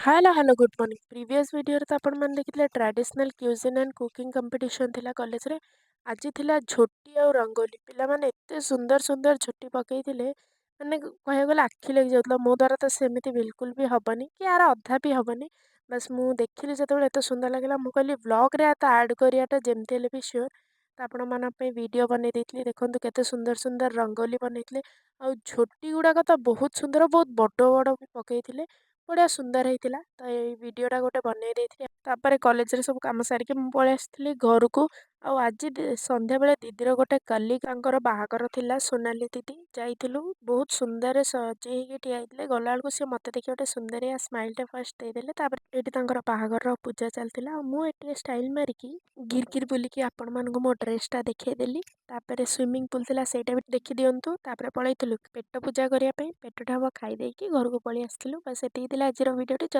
Hello hello good morning previous video तो आपण मैंने देखिए traditional cuisine and cooking competition थिला कॉलेज रे। आज थिला झोटी और रंगोली पिला माने एते सुंदर सुंदर झोटी पकई थिले माने कह गले आखि लग जाउतला। मो द्वारा तो सेमिति बिल्कुल भी हबनी कि यार अधा भी हबनी। बस मु देखिली जतबेले एते सुंदर लागला मु कहली व्लॉग रे आता ऐड करियाटा जेमति हेले भी श्योर। तो आपण मन पे वीडियो बनै देथली देखंतु केते सुंदर सुंदर रंगोली बनैथिले। आ झोटी गुड़ाक तो बहुत सुंदर बहुत बड़ बड़ भी पकई थिले। बड़ा सुंदर होता तो ये वीडियोटा गोटे बनई देथि। तापर कॉलेज रे सब काम सारिके मु पळै आसथिली घर को। आज संध्या बेले दीदीर गोटे कलिकांकर बाहागर थिला सोनाली दीदी जाइथिलु। बहुत सुंदर सजेइके ठिया होइथिले। गला बेलକୁ से मते देखि गोटे सुंदरिया स्माइल टे फर्स्ट देदेले। तापर एठी तांकर बाहागर पूजा चलथिला। मु एठी स्टाइल मारिकी गिर गिर बुलिकी आपण मानकु मो ड्रेसटा देखै देली। तापर स्विमिंग पूल थिला सेटा भी देखि दियंतु। तापर पळैथिलु पेट पूजा करिया पई पेटटा हबो खाइ देइकी घर को पळै आसथिलु। बस एतिକି ଥିଲା ଆଜିର ଭିଡ଼ିଓଟି। ଯଦି